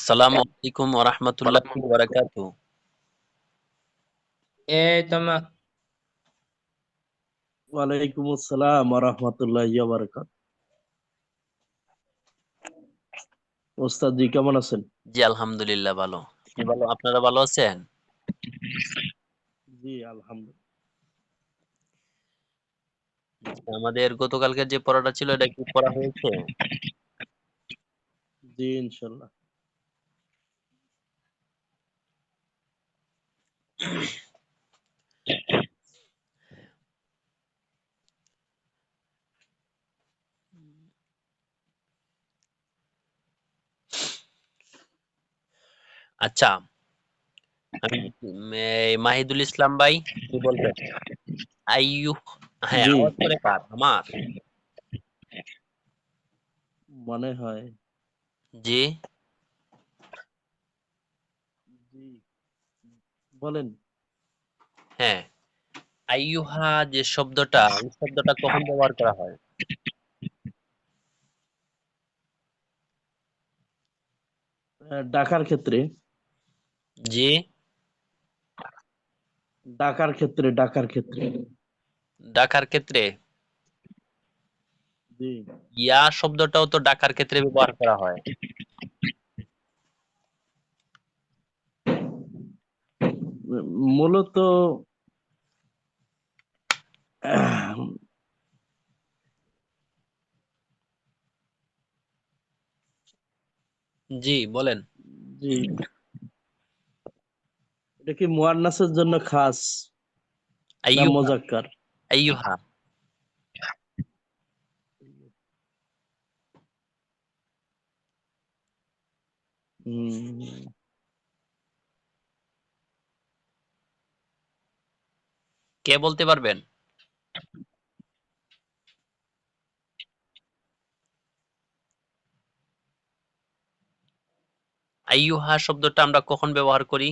আসসালামু আলাইকুম ওয়া রাহমাতুল্লাহি ওয়া বারাকাতুহু। এই তোমার ওয়ালাইকুম আসসালাম ওয়া রাহমাতুল্লাহি ওয়া বারাকাতুহু। ওস্তাদ জি কেমন আছেন? জি আলহামদুলিল্লাহ ভালো। আপনারা ভালো আছেন? জি আলহামদুলিল্লাহ। আমাদের গতকালকে যে পড়াটা ছিল এটা কি পড়া হয়েছে? জি ইনশাআল্লাহ। আচ্ছা, আমি মাহিদুল ইসলাম ভাই কি বলবেন? আইয়ু হ্যাঁ, জি আওয়াজ করে কার? আমার। মনে হয়। জি জি বলেন। হ্যাঁ, আইয়ুহা যে শব্দটা, এই শব্দটা কখন ব্যবহার করা হয়? ডাকার ক্ষেত্রে জি ডাকার ক্ষেত্রে ডাকার ক্ষেত্রে। জি ইয়া শব্দটাও তো ডাকার ক্ষেত্রে ব্যবহার করা হয়। মূলত আহ, জি বলেন। জি এটা কি মুয়ান্নাসের জন্য খাস না আইয়ুহা মুজাক্কার? আইয়ুহা হুম, কে বলতে পারবেন? আইয়ুহা শব্দটা আমরা কখন ব্যবহার করি?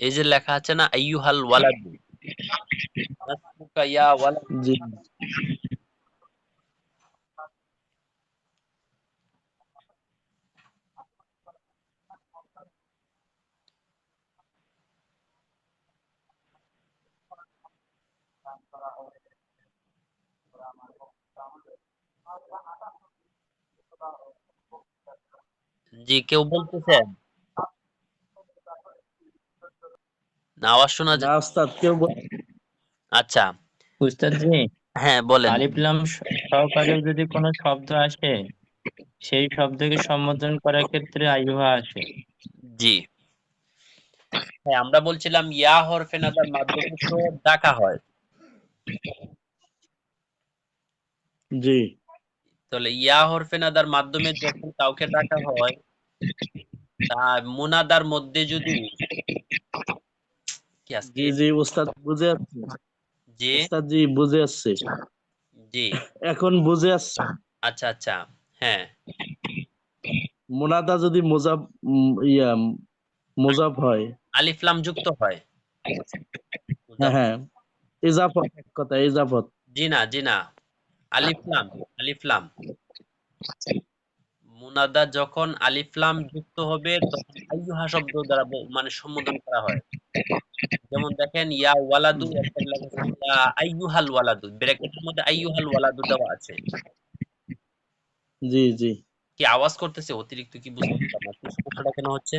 এই যে লেখা আছে না আইয়ুহাল ওয়ালাদু, নাসবুকা ইয়া ওয়ালাদ। জি জি কেউ বলতেছেন? না আওয়াজ শোনা না যায়। ওস্তাদ কেউ আচ্ছা উস্তাদ জি, হ্যাঁ বলেন। আলিফ লাম সহকারে যদি কোনো শব্দ আসে, সেই শব্দকে সম্বোধন করার ক্ষেত্রে আইয়ুহা আসে। জি হ্যাঁ, আমরা বলছিলাম ইয়া হরফে নাদার মাধ্যমে তো ডাকা হয়। জি তাহলে ইয়া হরফে নাদার মাধ্যমে যখন কাউকে ডাকা হয়, তা মুনাদার মধ্যে যদি কি আজকে জি জি ওস্তাদ বুঝে আসছে। জি ওস্তাদ জি বুঝে আসছে। জি এখন বুঝে আসছে। আচ্ছা আচ্ছা হ্যাঁ মুনাদা যদি মোজাব হয়। আলিফ লাম যুক্ত হয়। হ্যাঁ হ্যাঁ ইজাফত, এক কথা ইজাফত। জি না জি না, আলিফ লাম আলিফ লাম মুনাদা যখন আলিফ লাম যুক্ত হবে তখন আইয়ুহা শব্দ দ্বারা মানে সম্বোধন করা হয়। যেমন দেখেন ইয়া ওয়ালাদু, একটা লেখা আছে ইয়া আইয়ুহাল ওয়ালাদু, ব্র্যাকেটের মধ্যে আইয়ুহাল ওয়ালাদু দেওয়া আছে। জি জি কি আওয়াজ করতেছে অতিরিক্ত, কি বুঝতে পারলাম না, কি সমস্যাটা কেন হচ্ছে?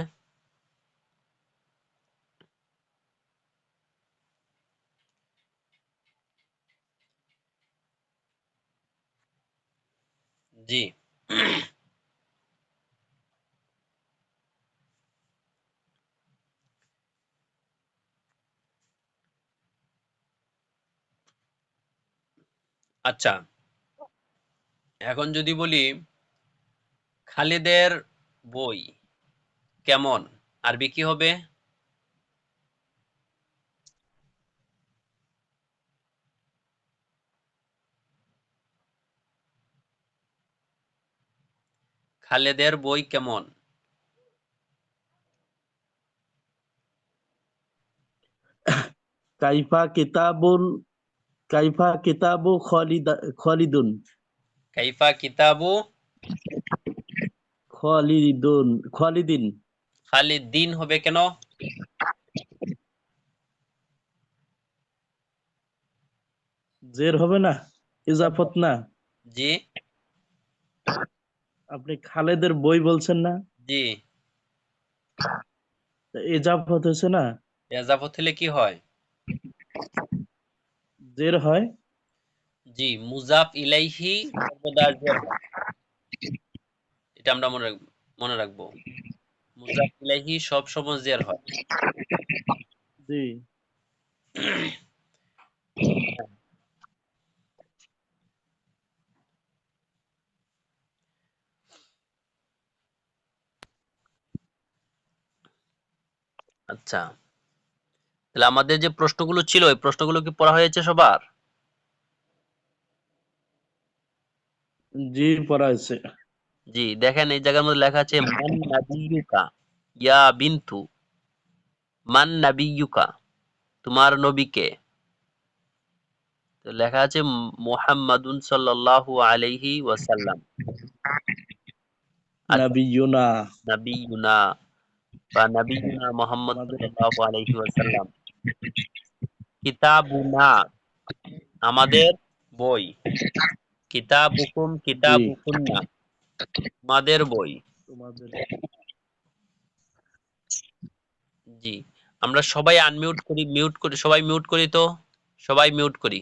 জি আচ্ছা, এখন যদি বলি খালিদের বই কেমন, আরবি কি হবে? খালেদের বই কেমন? কাইফা কিতাবুল কাইফা কিতাবু খালিদুন। কাইফা কিতাবু খালিদিন। খালিদিন হবে কেন? জের হবে না, ইজাফত না। জি আপনি খালেদের বই বলছেন না, জি, ইজাফত হয়েছে না, এজাফত হলে কি হয়? জের হয়। জি, মুজাফ ইলাইহি সর্বদা জের হয়। এটা আমরা মনে রাখবো। মুজাফ ইলাইহি সব সময় জের হয়। জি। আচ্ছা, তাহলে আমাদের যে প্রশ্নগুলো ছিল ওই প্রশ্নগুলো কি পড়া হয়েছে সবার? জি, পড়া হয়েছে। জি, দেখেন এই জায়গার মধ্যে লেখা আছে মান নাবিয়ুকা ইয়া বিনতু, মান নাবিয়ুকা, তোমার নবী কে? তো লেখা আছে মুহাম্মাদুন সাল্লাল্লাহু আলাইহি ওয়াসাল্লাম। আচ্ছা, নাবিয়ুনা, নাবিয়ুনা বা নাবিয়ুনা মুহাম্মদ আমাদের সাল্লাল্লাহু আলাইহি ওয়াসাল্লাম। কিতাবুনা, আমাদের বই। কিতাবুকুম জি, কিতাবুকুন্না, তোমাদের বই। তোমাদের। জি, আমরা সবাই আনমিউট করি, মিউট করি, সবাই মিউট করি তো, সবাই মিউট করি।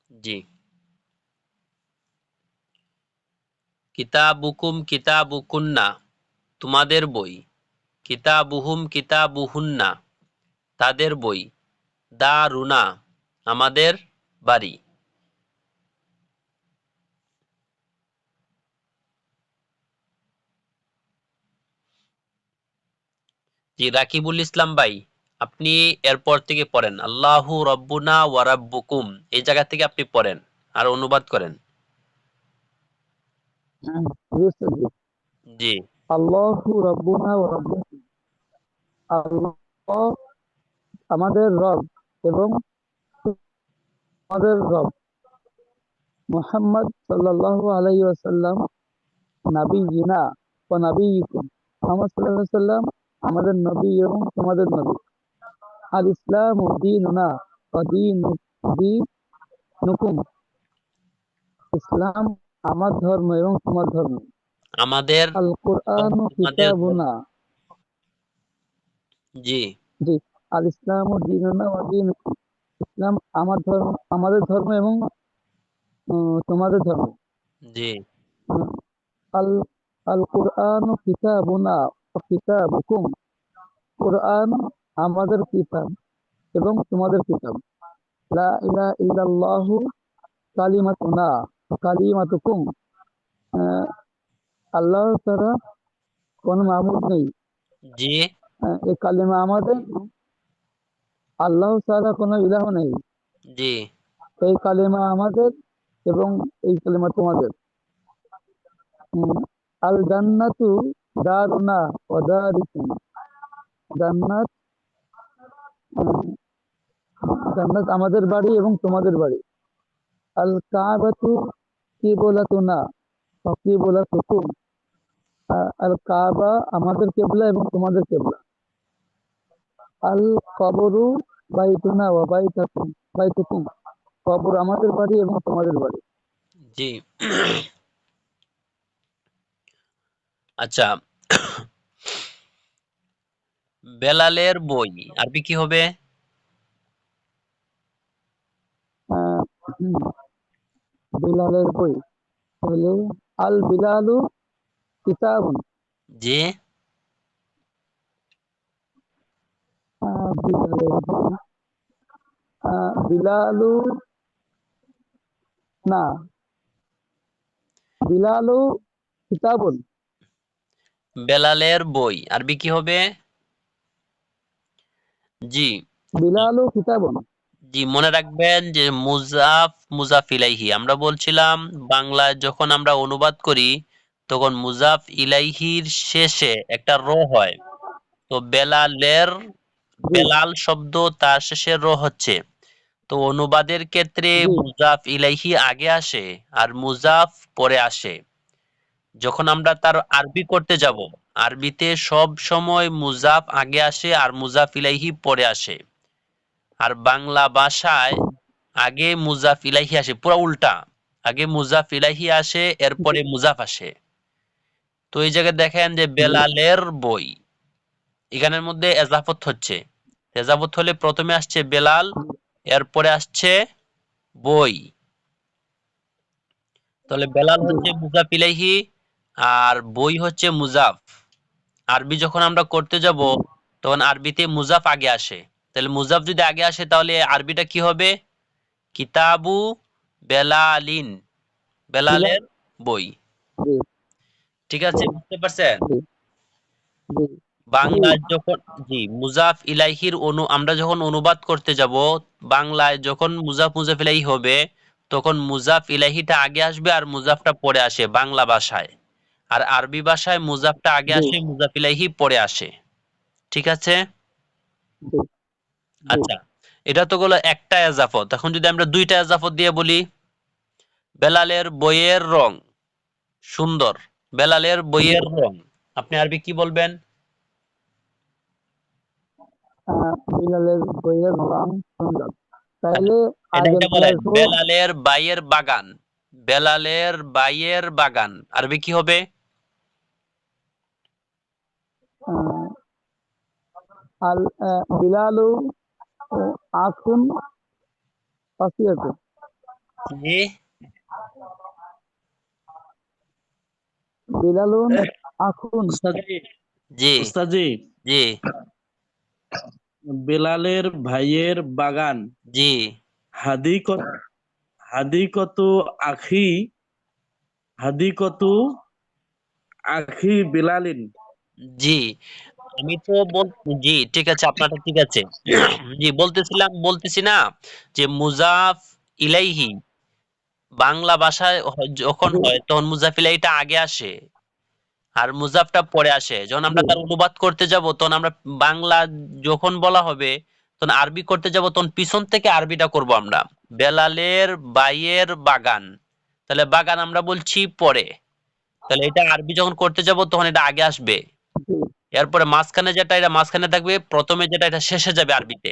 জি, কিতাবুকুম কিতাবুকুন্না, তোমাদের বই। কিতাবুহুম কিতাবুহুন্না, তাদের বই। দারুনা, আমাদের বাড়ি। জি, রাকিবুল ইসলাম ভাই, আপনি এরপর থেকে পড়েন আল্লাহু রব্বুনা ওয়া রাব্বুকুম, এই জায়গা থেকে আপনি পড়েন আর অনুবাদ করেন। জি আল্লাহু রাব্বুনা ওয়া রাব্বুকুম, আল্লাহ আমাদের রব এবং আমাদের রব। মুহাম্মদ সাল্লাল্লাহু আলাইহি ওয়াসাল্লাম নাবিয়িনা ওয়া নাবিয়্যিকুম, মুহাম্মদ সাল্লাল্লাহু আলাইহি ওয়াসাল্লাম আমাদের নবী এবং তোমাদের নবী। আল ইসলামু দীনুনা ওয়া দীনুকুম, ইসলাম আমার ধর্ম এবং তোমার ধর্ম। আমাদের আল কুরআনু আমাদের কিতাবুনা, জি জি, আল ইসলামু দীনুনা ওয়া দীনুকুম, ইসলাম আমার ধর্ম, আমাদের ধর্ম এবং তোমাদের ধর্ম। জি উম, আল আল কুরআনু কিতাবুনা ওয়া কিতাবুকুম, কুরআন আমাদের কিতাব এবং তোমাদের কিতাব। লা ইলাহা ইল্লাল্লাহু কালিমাতুনা ওয়া কালিমাতুকুম, আহ, আল্লাহ ছাড়া কোনো মাবুদ নেই। জি এই কালিমা আমাদের, আল্লাহ ছাড়া কোনো ইলাহ নেই, জি এই কালিমা আমাদের এবং এই কালিমা তোমাদের। উম, আল জান্নাতু দারুনা ওয়া দারিকুম, জান্নাত উম, জান্নাত আমাদের বাড়ি এবং তোমাদের বাড়ি। আল কাবাতু কিবলাতুনা ওয়া কিবলাতুকুম, আল কাবা আমাদের কিবলা এবং তোমাদের কিবলা। আল কবরু বাইতুনা ওয়া বাইতুকুম, কবর আমাদের বাড়ি এবং তোমাদের বাড়ি। জি আচ্ছা, বেলালের বই আরবি কি হবে? আহ, হুম, বিলালের বই হলো আল বিলালু কিতাবুন, জি বিলালের বই, বিলালু না, বিলালু কিতাবুন, বেলালের বই আরবি কি হবে? জি বিলালু কিতাবুন। জি, মনে রাখবেন যে মুজাফ মুজাফ ইলাইহি আমরা বলছিলাম বাংলায় যখন আমরা অনুবাদ করি তখন মুজাফ ইলাইহির শেষে একটা র হয়। তো বেলালের, জি বেলাল শব্দ তার শেষে র হচ্ছে। তো অনুবাদের ক্ষেত্রে জি মুজাফ ইলাইহি আগে আসে আর মুজাফ পরে আসে। যখন আমরা তার আরবি করতে যাব, আরবিতে সব সময় মুজাফ আগে আসে আর মুজাফ ইলাইহি পরে আসে। আর বাংলা ভাষায় আগে মুজাফ ইলাইহি আসে, পুরো উল্টা। আগে মুজাফ ইলাইহি আসে, এরপরে মুজাফ আসে। তো এই জায়গায় দেখেন যে বেলালের বই, এখানের মধ্যে এজাফত হচ্ছে। এজাফত হলে প্রথমে আসছে বেলাল, এরপরে আসছে বই। তাহলে বেলাল হচ্ছে মুজাফ ইলাইহি আর বই হচ্ছে মুজাফ। আরবি যখন আমরা করতে যাব তখন আরবিতে মুজাফ আগে আসে। তাহলে মুজাফ যদি আগে আসে তাহলে আরবিটা কি হবে? কিতাবু বেলালিন, বেলালের বই। জি ঠিক আছে, বুঝতে পারছেন? জি জি বাংলায় যখন মুজাফ ইলাইহির আমরা যখন অনুবাদ করতে যাব, বাংলায় যখন মুজাফ মুজাফ ইলাইহি হবে, তখন মুজাফ ইলাইহিটা আগে আসবে আর মুজাফটা পরে আসে বাংলা ভাষায়। আর আরবি ভাষায় মুজাফটা আগে জি আসে, মুজাফ ইলাইহি পরে আসে। ঠিক আছে? জি জি আচ্ছা, এটা তো হলো একটা এজাফত। এখন যদি আমরা দুইটা এজাফত দিয়ে বলি, বেলালের বইয়ের রং সুন্দর, বেলালের বইয়ের রং, আপনি আরবি কি বলবেন? বিলালের বইয়ের রং সুন্দর। তাহলে এটা আগে এটা নিয়ে বলেন, আসবো বেলালের বাইয়ের বাগান, বেলালের বাইয়ের বাগান আরবি কি হবে? আহ, আল বিলালু আখুন ওয়াসিয়াতু। জি বিলালুন আখুন। উস্তাজি জি উস্তাজি জি বেলালের ভাইয়ের বাগান জি হাদিকত হাদিকত আখি হাদিকত আখি বেলালিন। জি আমি তো জি ঠিক আছে, আপনারটা ঠিক আছে। জি বলতেছি না যে মুজাফ ইলাইহি বাংলা ভাষায় যখন জি হয় তখন মুজাফ ইলাইহিটা আগে আসে আর মুজাফটা পরে আসে। যখন জি আমরা তার অনুবাদ করতে যাব তখন আমরা বাংলা যখন বলা হবে তখন আরবি করতে যাব, তখন পিছন থেকে আরবিটা করব আমরা। বেলালের বাইয়ের বাগান, তাহলে বাগান আমরা বলছি পরে, তাহলে এটা আরবি যখন করতে যাব তখন এটা আগে আসবে। জি এরপরে মাঝখানে যেটা, এটা মাঝখানে থাকবে, প্রথমে যেটা এটা শেষে যাবে আরবিতে।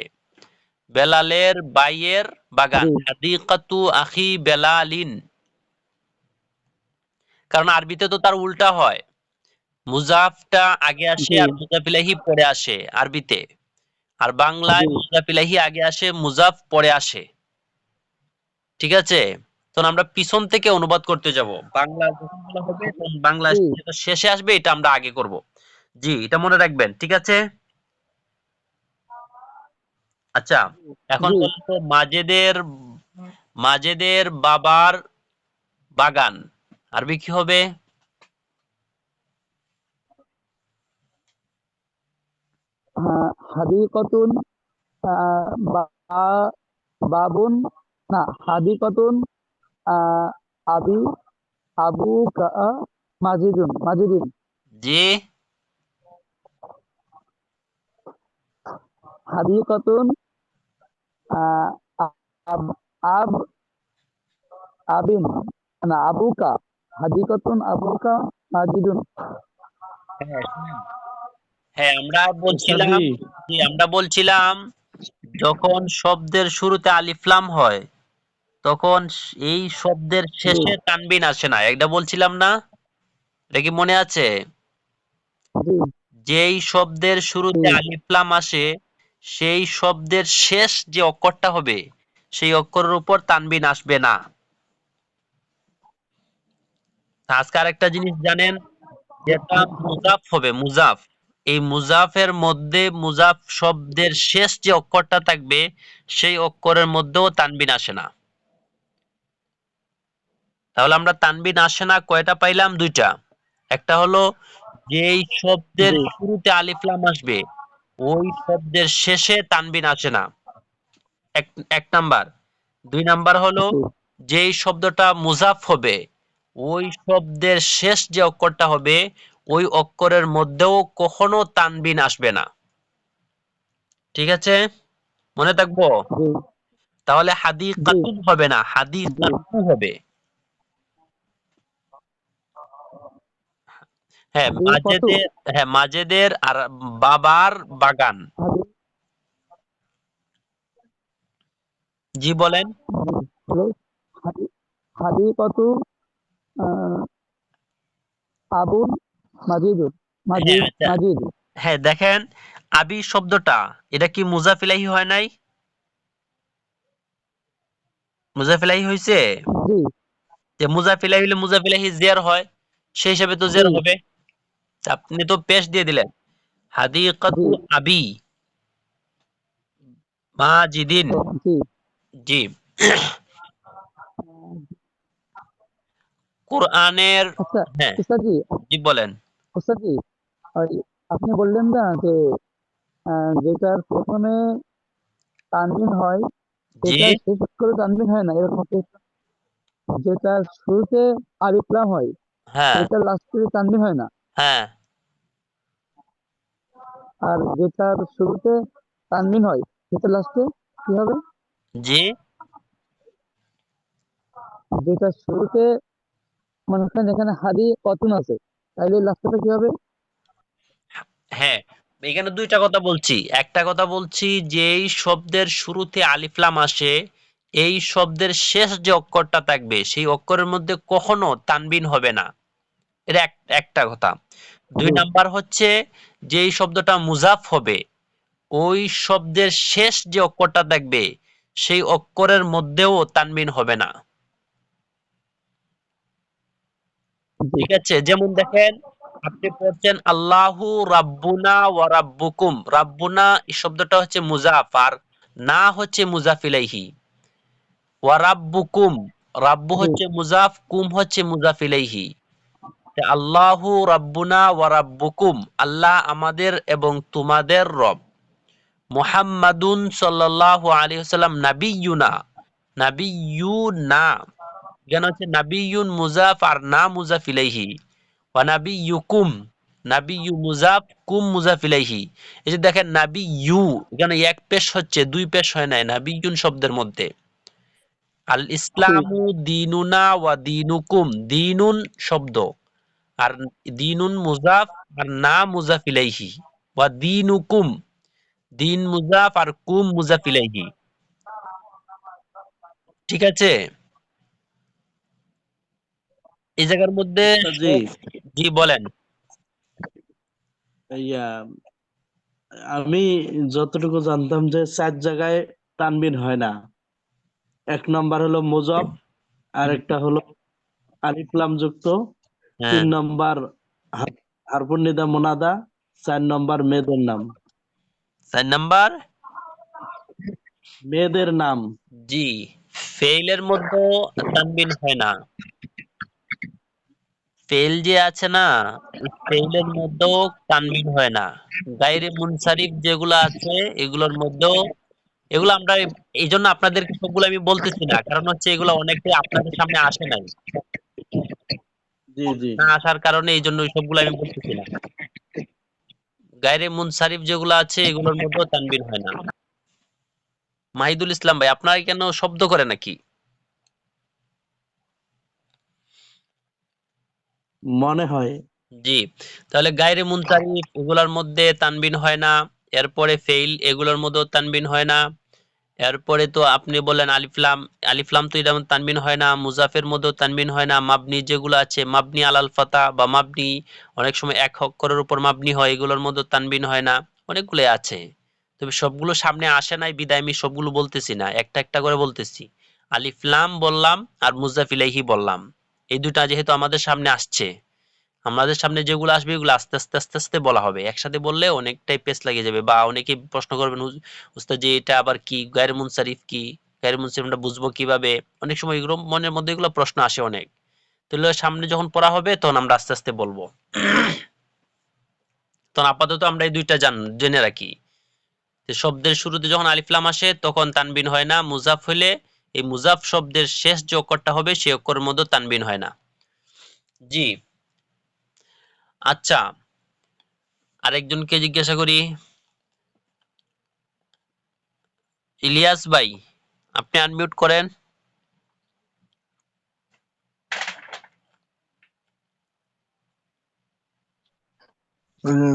বেলালের বাইয়ের বাগান জি হাদিকাতু আখি বেলালিন, কারণ আরবিতে তো তার উল্টা হয়, মুজাফটা আগে আসে জি আর মুজাফ ইলাইহি পরে আসে আরবিতে। আর বাংলায় জি মুজাফ ইলাইহি আগে আসে, মুজাফ পরে আসে। ঠিক আছে? তখন আমরা পিছন থেকে অনুবাদ করতে যাব। বাংলা যখন বলা হবে তখন বাংলা জি যেটা শেষে আসবে এটা আমরা আগে করব। জি, এটা মনে রাখবেন। ঠিক আছে? আচ্ছা, এখন জি বলেন তো মাজেদের বাবার বাগান আরবি কি হবে? হাদিকতুন বাবুন, না, হাদিকতুন আহ, আবি আবু কা মাজিদুন। জি হাদিকতুন আহ, আব আব আবিন, না, আবুকা। হাদিকতুন আবুকা মাজিদুন। হ্যাঁ শুনেন। হ্যাঁ উস্তাজি আমরা বলছিলাম যখন শব্দের শুরুতে আলিফ লাম হয় তখন এই শব্দের জি শেষে তানবিন আসে না, এটা বলছিলাম না? এটা কি মনে আছে? জি যেই শব্দের জি শুরুতে আলিফ লাম আসে সেই শব্দের শেষ যে অক্ষরটা হবে সেই অক্ষরের উপর তানবিন আসবে না। আজকে আরেকটা জিনিস জানেন, যেটা মুজাফ হবে, মুজাফ, এই মুজাফের মধ্যে মুজাফ শব্দের শেষ যে অক্ষরটা থাকবে সেই অক্ষরের মধ্যেও তানবিন আসে না। তাহলে আমরা তানবিন আসে না কয়টা পাইলাম? দুইটা। একটা হলো যেই শব্দের জি শুরুতে আলিফ লাম আসবে ওই শব্দের শেষে তানবিন আসে না, এক এক নাম্বার। দুই নাম্বার হলো জি যেই শব্দটা মুজাফ হবে ওই শব্দের শেষ যে অক্ষরটা হবে ওই অক্ষরের মধ্যেও কখনো তানবিন আসবে না। ঠিক আছে? মনে থাকবো? জি তাহলে জি হাদিকাতুন হবে না, জি হাদিকাতু হবে। হ্যাঁ হাদিকতু মাজেদের আর বাবার বাগান। হাদি জি বলেন। হলো হাদি হাদিকতু আহ, আবুন মাজিদুন হ্যাঁ মাজিদ আচ্ছা, মাজিদ হ্যাঁ দেখেন আবি শব্দটা এটা কি মুজাফিলাহি হয় নাই? মুজাফিলাহি হয়েছে। জি যে মুজাফিলাহি হলে মুজাফিলাহি জের হয়, সেই হিসাবে তো জি জের হবে। আপনি তো পেশ দিয়ে দিলেন। জি হাদিকাতু আবি মাজিদিন। জি জি। কোরআনের। আচ্ছা হ্যাঁ উস্তাদজি জি বলেন। উস্তাদজি ওই আপনি বললেন না যে যেটার প্রথমে তানবিন হয় জি। সেটা শেষ করে তানবিন হয় না এরকম একটা, যেটা শুরুতে আলিফ লাম হয় হ্যাঁ সেটা লাস্টে তানবিন হয় না, হ্যাঁ আর যেটার শুরুতে তানবিন হয় সেটা লাস্টে কি হবে? জি। যেটা শুরুতে মনে করেন এখানে হাদি কতুন আছে, তাইলে লাস্টে কি হবে? হ্যাঁ এখানে দুইটা কথা বলছি। একটা কথা বলছি যে এই শব্দের শুরুতে আলিফ লাম আসে, এই শব্দের শেষ যে অক্ষরটা থাকবে সেই অক্ষরের মধ্যে কখনো তানবিন হবে না। এটা একটা কথা। দুই জি নাম্বার হচ্ছে যে এই শব্দটা মুজাফ হবে, ওই শব্দের শেষ যে অক্ষরটা থাকবে সেই অক্ষরের মধ্যেও তানবিন হবে না। জি ঠিক আছে, যেমন দেখেন আপনি পড়ছেন আল্লাহু রাব্বুনা ওয়া রাব্বুকুম। রাব্বুনা এই শব্দটা হচ্ছে মুজাফ, আর না হচ্ছে মুজাফ ইলাইহি। ওয়া রাব্বুকুম, রাব্বু জি হচ্ছে মুজাফ, কুম হচ্ছে মুজাফ ইলাইহি। তা আল্লাহু রাব্বুনা ওয়া রাব্বুকুম, আল্লাহ আমাদের এবং তোমাদের রব। মুহাম্মাদুন সাল্লাল্লাহু আলাইহি ওয়াসাল্লাম নাবিয়ুনা, নাবিয়ুনা এখানে হচ্ছে নাবিয়ুন মুজাফ আর না মুজাফ ইলাইহি। ওয়া নাবিয়ুকুম, নাবিয়ু মুজাফ, কুম মুজাফ ইলাইহি। এই যে দেখেন নাবিয়ু, এখানে এক পেশ হচ্ছে, দুই পেশ হয় নাই নাবিয়ুন শব্দের মধ্যে। আল জি ইসলামু দীনুনা ওয়া দীনুকুম, দীনুন শব্দ, আর দীনুন মুজাফ আর না মুজাফ ইলাইহি। ওয়া দীনুকুম, দীন মুজাফ আর কুম মুজাফ ইলাইহি। ঠিক আছে, এই জায়গার মধ্যে উস্তাদজি জি বলেন। ইয়া আমি যতটুকু জানতাম যে 4 জায়গায় তানবিন হয় না। এক নাম্বার হলো মুজফ, আরেকটা হলো আলিফ লাম যুক্ত, হ্যাঁ 3 নাম্বার হারফুন নিদা মুনাদা, 4 নাম্বার মেয়েদের নাম। 4 নাম্বার। মেয়েদের নাম। জি, ফেইলের মধ্যে তানবিন হয় না। ফেইল যে আছে না, এই ফেইলের মধ্যেও তানবিন হয় না। গায়রে মুনসারিফ যেগুলো আছে এগুলোর মধ্যেও, এগুলো আমরা এই জন্য আপনাদেরকে সবগুলো আমি বলতেছি না, কারণ হচ্ছে এগুলো অনেকটাই আপনাদের সামনে আসে নাই। জি জি না আসার কারণে এই জন্য সবগুলো আমি বলতেছি না। গায়রে মুনসারিফ যেগুলো আছে এগুলোর মধ্যেও তানবিন হয় না। মাহিদুল ইসলাম ভাই, আপনারা কেন শব্দ করে নাকি? মনে হয়। জি, তাহলে গায়রে মুনসারিফ এগুলোর মধ্যে তানবিন হয় না। এরপরে ফেইল এগুলোর মধ্যেও তানবিন হয় না। এরপরে তো আপনি বললেন আলিফলাম, আলিফলাম তো এটা তানবিন হয় না। মুজাফের মধ্যেও তানবিন হয় না। মাবনি যেগুলো আছে, মাবনি আলাল ফাতা বা মাবনি, অনেক সময় এক অক্ষরের উপর মাবনি হয়, এগুলোর মধ্যে তানবিন হয় না। অনেকগুলো আছে, তবে সবগুলো সামনে আসে নাই বিদায় আমি সবগুলো বলতেছি না, একটা একটা করে বলতেছি। আলিফলাম বললাম আর মুজাফ ইলাইহি বললাম, এই দুটা যেহেতু আমাদের সামনে আসছে, আমাদের সামনে যেগুলো আসবে এগুলো আস্তে আস্তে আস্তে আস্তে বলা হবে। একসাথে বললে অনেকটাই পেস লাগে যাবে, বা অনেকে প্রশ্ন করবেন উস্তাদ যে এটা আবার কি, গায়রে মুনসারিফ কি, গায়রে মুনসারিফটা বুঝবো কিভাবে? অনেক সময় এগুলো মনের মধ্যে এগুলো প্রশ্ন আসে অনেক। তাহলে সামনে যখন পড়া হবে তখন আমরা আস্তে আস্তে বলবো। তখন আপাতত আমরা এই দুইটা জেনে রাখি যে শব্দের শুরুতে যখন আলিফ লাম আসে তখন তানবিন হয় না। মুজাফ হইলে এই মুজাফ শব্দের শেষ যে অক্ষরটা হবে সেই অক্ষরের মধ্যে তানবিন হয় না। জি। আচ্ছা, আরেকজনকে জিজ্ঞাসা করি। ইলিয়াস ভাই, আপনি আনমিউট করেন।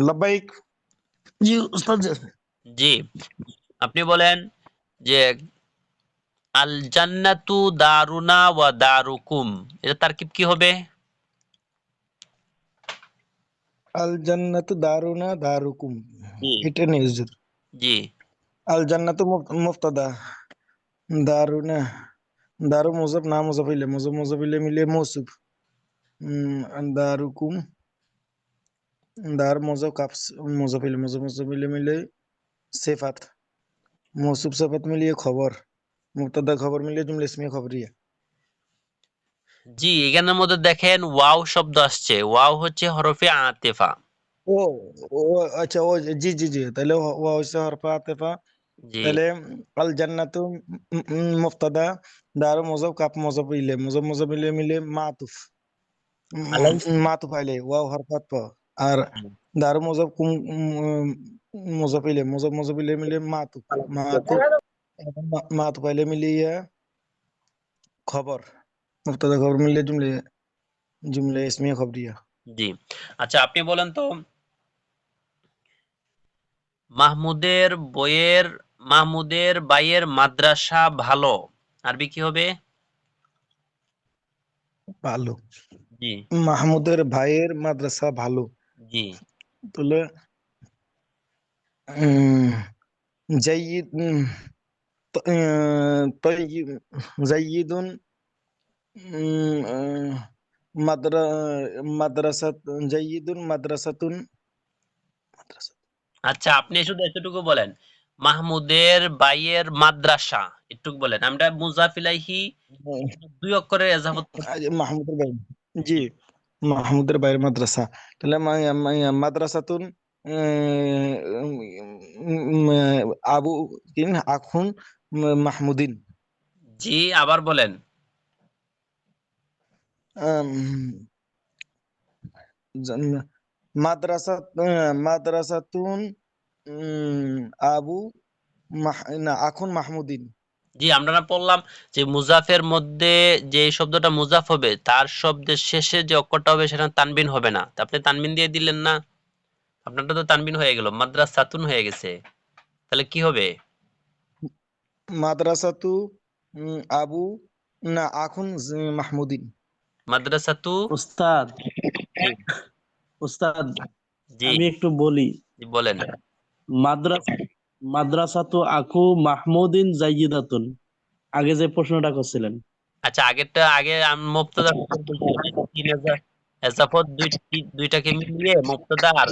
লব্বাইক। জি উস্তাদ। জি, আপনি বলেন যে আল জান্নাতু দারুনা ওয়া দারুকুম, এটা তারকিব কি হবে? আল জান্নাতু দারুনা দারুকুম, জি এটা নেই হুজুর। জি আল জান্নাতু মুফতাদা, দারুনা, দারু মুজাফ না মুজাফ ইলে, মুজাফ মুজাফ ইলে মিলে মৌসুফ। দারুকুম, দার মুজাফ কাফস মুজাফ ইলে, মুজাফ মুজাফ ইলে মিলে সিফাত, মৌসুফ সিফাত মিলিয়ে খবর, মুবতাদা খবর মিলিয়ে জুমলা ইসমিয়া খবরিয়া। জি, এখানের মধ্যে দেখেন ওয়াও শব্দ আসছে। ওয়াও হচ্ছে হরফে আতিফা। ও ও আচ্ছা, ও জি জি জি, তাহলে ও হচ্ছে হরফা আতিফা। জি তাহলে আল জান্নাতু মুফতাদা, দারু মুজাফ কাফ মুজাফ ইলে, মুজাফ মুজাফ ইলে মিলে মাতুফ, আলাই মাতুফ আইলে ওয়াও হরফাত প। আর দারু মুজাফ কুম মুজাফ ইলে, মুজাফ মুজাফ ইলে মিলে মাতুফ, মাতুফ, মাতুফ আইলে মিলিয়ে খবর, মুবতাদা খবর মিলিয়ে জুমলে, জুমলে ইসমিয়া খবরিয়া। জি। আচ্ছা আপনি বলেন তো মাহমুদের বাইয়ের মাদ্রাসা ভালো, আরবি কি হবে? ভালো। জি মাহমুদের ভাইয়ের মাদ্রাসা ভালো, জি তাহলে উম, জাইয়িদ طيب زيد মাদ্রা মাদ্রাসা জাইয়িদ মাদ্রাসাতুন মাদ্রাসা। আচ্ছা আপনি শুধু এতটুকু বলেন মাহমুদের বাইয়ের মাদ্রাসা, একটুকু বলেন। আমরা মুজাফ ইলাইহি দুই অক্ষরের এজাফত করছি। মাহমুদের ভাই, জি জি মাহমুদের বাইরের মাদ্রাসা, তাহলে মাদ্রাসাতুন আবু কিন আখুন মাহমুদিন। জি, আবার বলেন। আম, মাদ্রাসা মাদ্রাসাতুন আবু না আখুন মাহমুদিন। জি, আমরা না পড়লাম যে মুজাফের মধ্যে যে শব্দটা মুজাফ হবে তার শব্দের শেষে যে অক্ষরটা হবে সেটা তানবিন হবে না। তা আপনি তানবিন দিয়ে দিলেন না, আপনারটা তো তানবিন হয়ে গেল, মাদ্রাসাতুন হয়ে গেছে। তাহলে কি হবে? মাদ্রাসাতু আবু না আখুন মাহমুদিন। মাদ্রাসাতু। উস্তাদ, জি উস্তাদ, জি আমি একটু বলি। জি, বলেন। মাদ্রাসা মাদ্রাসাতু আকু মাহমুদিন জাইয়িদাতুন, আগে যে প্রশ্নটা করছিলেন। আচ্ছা আগে আমি মুবতাদা খবর বলছিলাম, এই যে তিন এজাফত দুইটাকে মিলিয়ে মুবতাদা আর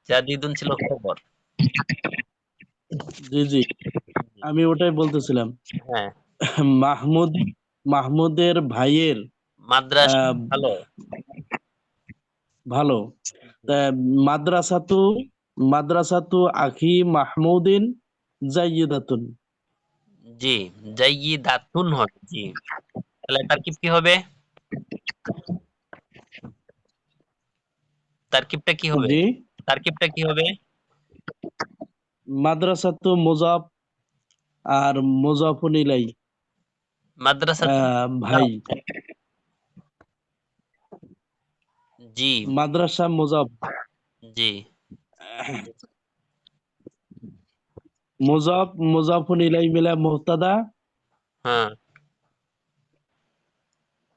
জাদিদুন ছিল খবর। জি জি, আমি ওটাই বলতেছিলাম। হ্যাঁ, মাহমুদ মাহমুদের ভাইয়ের মাদ্রাসা আহ, ভালো। ভালো। তা মাদ্রাসাতু মাদ্রাসাতু আখি মাহমুদিন জাইয়িদাতুন। জি, জাইয়িদাতুন হবে। জি, তাহলে তারকিব কি হবে? তারকিবটা কি হবে? জি, তারকিবটা কি হবে? মাদ্রাসাতু মুজাফ আর মুজাফুন ইলাই, মাদ্রাসাতুন ভাই, জি মাদ্রাসা মুজাফ, জি মুজাফুন ইলাই মিলা মুবতাদা, হ্যাঁ।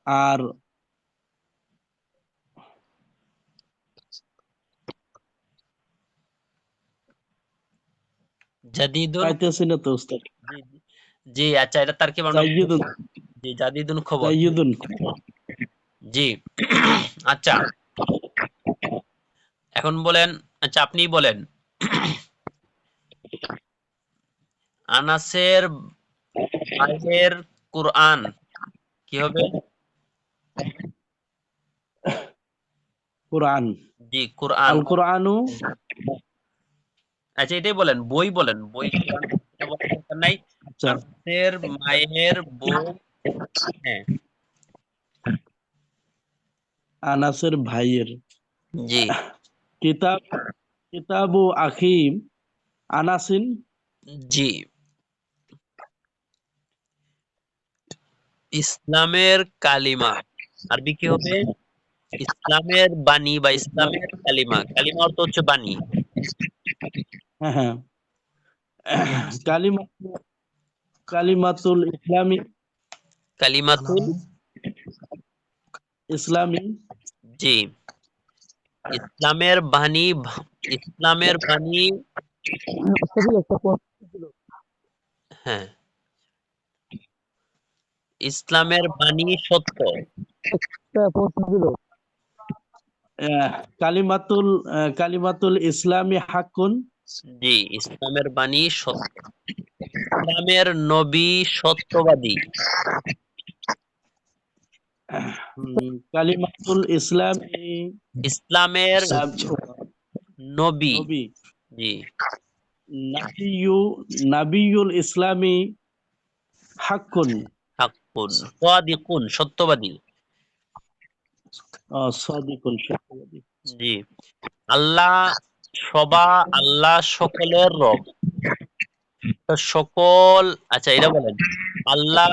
আর জাদিদুন। পাইতেছি না তো উস্তাদ। জি জি জি, আচ্ছা এটা তারকিব আমরা জাইয়িদুন, জি জাদিদুন খবর। জাইয়িদুন। জি আচ্ছা এখন বলেন, আচ্ছা আপনিই বলেন আনাসের বাইরের কুরআন কি হবে? কুরআন, জি কুরআন। আল কুরআনু। আচ্ছা এটাই বলেন, বই বলেন, বই কোরআন এটা বলার দরকার নাই। আচ্ছা, আনাসের মায়ের বই। হ্যাঁ আনাসের ভাইয়ের জি কিতাব, কিতাবু আখি আনাসিন। জি ইসলামের কালিমা আরবি কি হবে? ইসলামের বাণী বা ইসলামের কালিমা, কালিমা অর্থ হচ্ছে বাণী। হ্যাঁ হ্যাঁ কালিমা কালিমাতুল ইসলামী কালিমাতুল, ইসলামী জি, ইসলামের বাণী, ইসলামের বাণী, সবই একটা প্রশ্ন ছিল। হ্যাঁ, ইসলামের বাণী সত্য। একটা প্রশ্ন ছিল। কালিমাতুল ইসলামী হাক্কুন। জি, ইসলামের বাণী সত্য। ইসলামের নবী সত্যবাদী। কালিমাতুল ইসলামী ইসলামের নবী, নবী জি, নাবিয়ুল ইসলামী হাক্কুন। হাক্কুন, সাদিকুন, সত্যবাদী। সাদিকুল সত্যবাদী। জি, আল্লাহ আল্লাহ সকলের রব। তো সকল, আচ্ছা এটা বলেন, আল্লাহ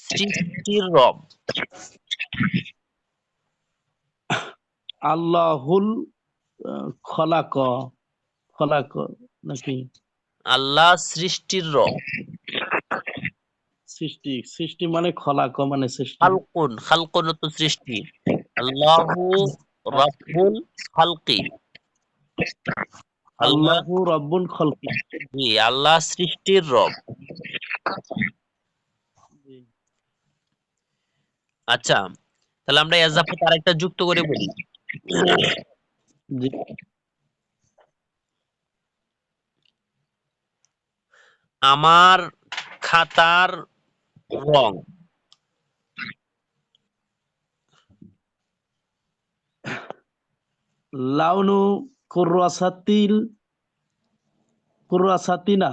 সৃষ্টির রব। আল্লাহুল খলাক খলাক নাকি আল্লাহ সৃষ্টির রব। সৃষ্টি সৃষ্টি মানে খলাক মানে সৃষ্টি। খালকুন, খালকুন তো সৃষ্টি। আল্লাহু রাব্বুল খালকি। আল্লাহ, আল্লাহু রব্বুল খলকি। জি, আল্লাহ সৃষ্টির রব। আচ্ছা, তাহলে আমরা এজাফত আরেকটা যুক্ত করে বলি। জি। আমার খাতার রং। লাউনু কুরাসাতিনা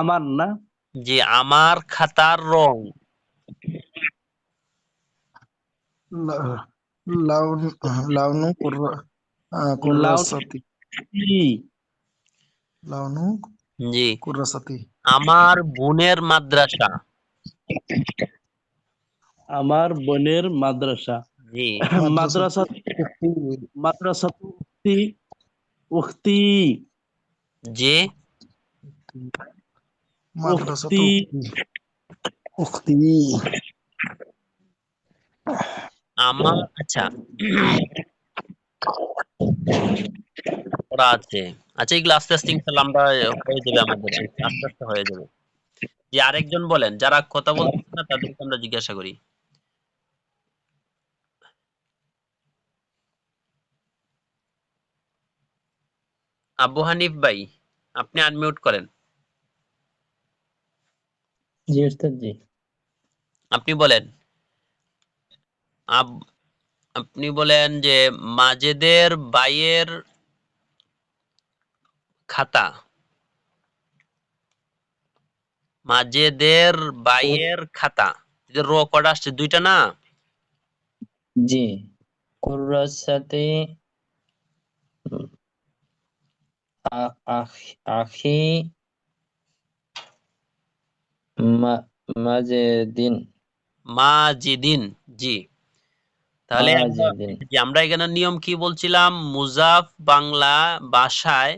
আমার না। যে আমার খাতার রং। লাউন লাউনু কুররাসাতি লাউনু জি, কুররাসাতি আমার বোনের মাদ্রাসা। আমার বোনের মাদ্রাসা। জি, মাদ্রাসা মাদ্রাসা উক্তি উক্তি যে মাদ্রাসাতু উক্তি আমার, আচ্ছা ওরা আছে। আচ্ছা, এগুলো আস্তে আস্তে ইনশাল্লাহ আমরা হয়ে যাবে, আমাদের আস্তে আস্তে হয়ে যাবে। যে আরেকজন বলেন, যারা কথা বলতেছে না তাদেরকে আমরা জিজ্ঞাসা করি। আবু হানিফ ভাই, আপনি আনমিউট করেন। জি ওস্তাদ জি। আপনি বলেন, আপনি বলেন যে মাজেদের বাইয়ের খাতা। মাজেদের বাইয়ের খাতা, যে র কটা আসছে, দুইটা না? জি, কুররাসাতি আখি মাজেদিন মাজিদিন, জি। তাহলে মাজেদিন। আমরা এখানে নিয়ম কি বলছিলাম, মুজাফ বাংলা ভাষায়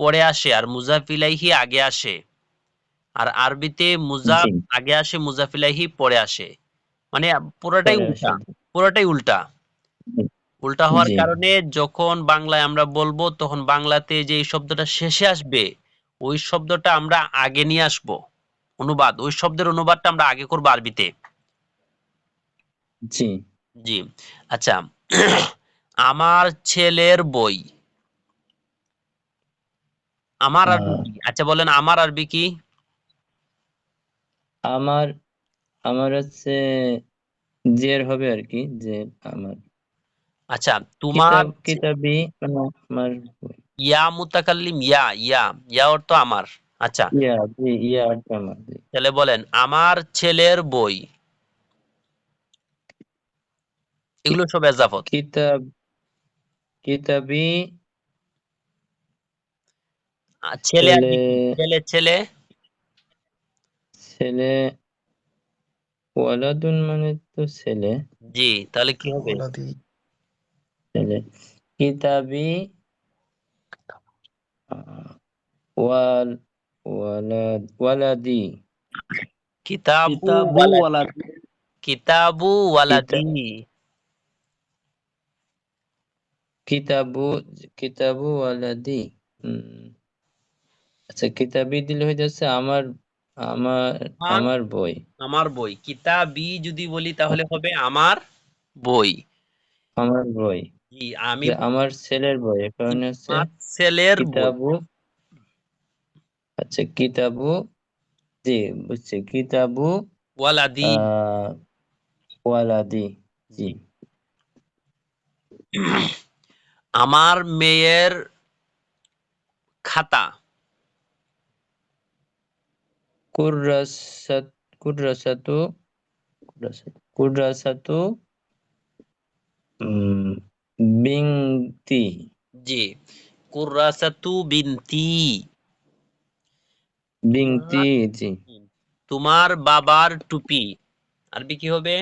পরে আসে আর মুজাফ ইলাইহি আগে আসে, আর আরবিতে মুজাফ জি, আগে আসে, মুজাফ ইলাইহি পরে আসে। মানে পুরোটাই পরে উল্টা, আসে। পুরোটাই উল্টা। উল্টা হওয়ার জি কারণে যখন বাংলায় আমরা বলবো, তখন বাংলাতে যে এই শব্দটা শেষে আসবে, ওই শব্দটা আমরা আগে নিয়ে আসবো। অনুবাদ, ওই শব্দের অনুবাদটা আমরা আগে করবো আরবিতে। জি। জি, আচ্ছা। আমার ছেলের বই। আমার আরবি আহ, কি? আচ্ছা বলেন, আমার আরবি কি? আমার আমার হচ্ছে জের হবে আর কি, যে আমার আচ্ছা, তোমার কিতাবি মানে আমার ইয়া মুতাকাল্লিম, ইয়া অর্থ আমার। আচ্ছা, জি ইয়া আর কি আমার জি। তাহলে বলেন আমার ছেলের বই। এগুলো সব এজাফত। কিতাব কিতাবি ছেলে ছেলে আরবি কি? ছেলে, ছেলে, ছেলে ওয়ালাদুন মানে তো ছেলে, জি, তাহলে কি হবে? ওয়ালাদি ছেলে। কিতাবি আহ, ওয়াল ওয়ালাদি কিতাবু কিতাবু ওয়ালাদি। ওয়ালাদি। কিতাবু ওয়ালাদি। কিতাবু কিতাবু ওয়ালাদি। আচ্ছা, কিতাবি দিলে হয়ে যাচ্ছে আমার আমার আমার আমার বই। আমার বই। কিতাবি যদি বলি তাহলে হবে আমার বই। আমার বই জি, আমি যে আমার ছেলের বই, এ কারণে হচ্ছে আমার ছেলের বই। কিতাবু। আচ্ছা, কিতাবু, জি বুঝছি, কিতাবু ওয়ালাদি। আহ ওয়ালাদি। জি। আমার মেয়ের খাতা। কুররাসাত কুররাসাতু কুররাসাতু উম বিনতি। জি, কুররাসাতু বিনতি। বিনতি। জি। তোমার বাবার টুপি। আরবি কি হবে?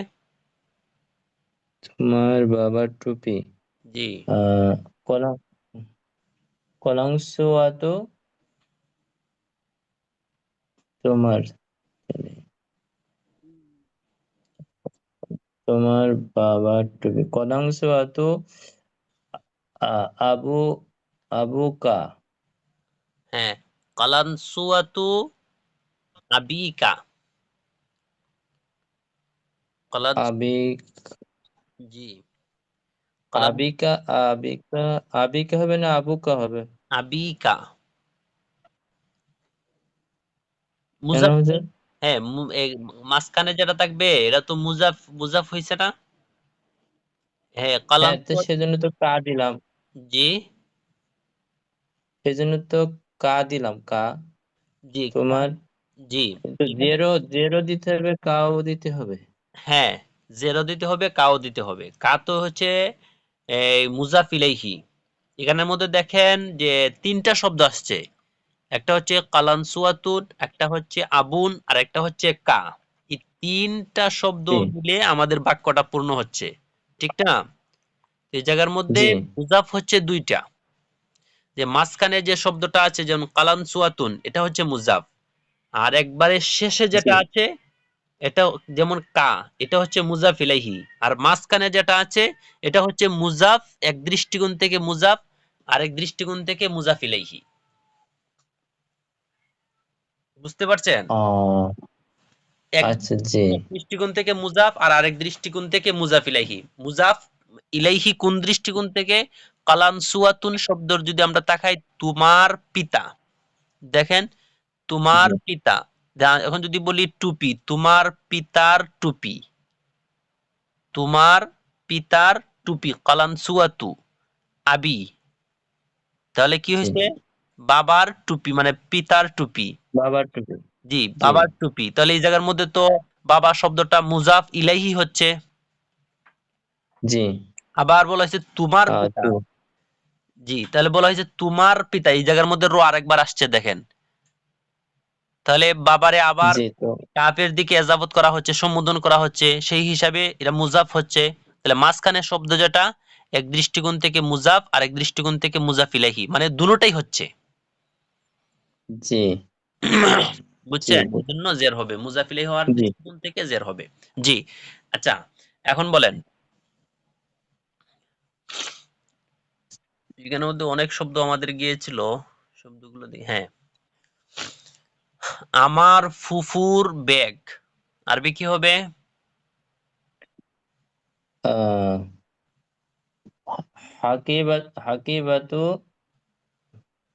তোমার বাবার টুপি। জি, কলাং কলাংসুয়াতু তোমার ছেলে। তোমার বাবার টুপি কলাংসুয়াতু আবু আবুকা। হ্যাঁ, কালানসুয়াতু আবিকা। কালান আবি জি, কালান আবিকা আবিকা আবিকা হবে না আবুকা হবে? আবিকা। কেন মুজাফ। হুজুর? হ্যাঁ, মাঝখানে যেটা থাকবে এটা তো মুজাফ। মুজাফ হয়েছে না? হ্যাঁ, হ্যাঁ, তো কালানসুয়াত। সেজন্য তো কা দিলাম। জি, সেজন্য তো কা দিলাম, কা। জি, তোমার জি। কিন্তু এখানে জেরো জেরো দিতে হবে, কাও দিতে হবে। হ্যাঁ, জেরো দিতে হবে, কাও দিতে হবে। কা তো হচ্ছে এই মুজাফ ইলাইহি। এখানের মধ্যে দেখেন যে তিনটা শব্দ আসছে। একটা হচ্ছে কালানসুয়াতুন, একটা হচ্ছে আবুন, আর একটা হচ্ছে কা। এই তিনটা শব্দ জি মিলে আমাদের বাক্যটা পূর্ণ হচ্ছে। ঠিক না? এই জায়গার মধ্যে জি মুজাফ হচ্ছে দুইটা। যে মাঝখানে যে শব্দটা আছে যেমন কালানসুয়াতুন, এটা হচ্ছে মুজাফ। আর একবারে শেষে জি যেটা আছে এটা যেমন কা, এটা হচ্ছে মুজাফ ইলাইহি। আর মাঝখানে যেটা আছে এটা হচ্ছে মুজাফ এক দৃষ্টিকোণ থেকে মুজাফ, আরেক দৃষ্টিকোণ থেকে মুজাফ ইলাইহি। বুঝতে পারছেন? আহ এক আচ্ছা। জি এক দৃষ্টিকোণ থেকে মুজাফ আর আরেক দৃষ্টিকোণ থেকে মুজাফ ইলাইহি। মুজাফ ইলাইহি কোন দৃষ্টিকোণ থেকে? কালানসুয়াতুন শব্দর যদি আমরা তাকাই, তোমার পিতা। দেখেন, তোমার জি পিতা। এখন যদি বলি টুপি, তোমার পিতার টুপি। তোমার পিতার টুপি কালানসুয়াতু আবি। তাহলে কি জি হয়েছে? বাবার টুপি মানে পিতার টুপি। বাবার টুপি। জি, জি বাবার টুপি। তাহলে এই জায়গার মধ্যে তো বাবা শব্দটা মুজাফ ইলাইহি হচ্ছে। জি আবার বলা হয়েছে তোমার পিতা। তো জি, তাহলে বলা হয়েছে তোমার পিতা। এই জায়গার মধ্যে রো আরেকবার আসছে দেখেন। তাহলে বাবারে আবার জি তো কাফের দিকে এজাবত করা হচ্ছে, সম্বোধন করা হচ্ছে, সেই হিসাবে এটা মুজাফ হচ্ছে। তাহলে মাঝখানে শব্দ যেটা এক দৃষ্টিকোণ থেকে মুজাফ আর এক দৃষ্টিকোণ থেকে মুজাফ ইলাইহি, মানে দুটোটাই হচ্ছে। জি জি বুঝছেন? এই জন্য জের হবে, মুজাফ ইলাইহি হওয়ার জি দৃষ্টিকোণ থেকে জের হবে। জি, আচ্ছা, এখন বলেন এখানের মধ্যে অনেক শব্দ আমাদের গিয়েছিল, শব্দগুলো হ্যাঁ, আমার ফুফুর ব্যাগ। আরবি কি হবে? আহ হাকিবাতু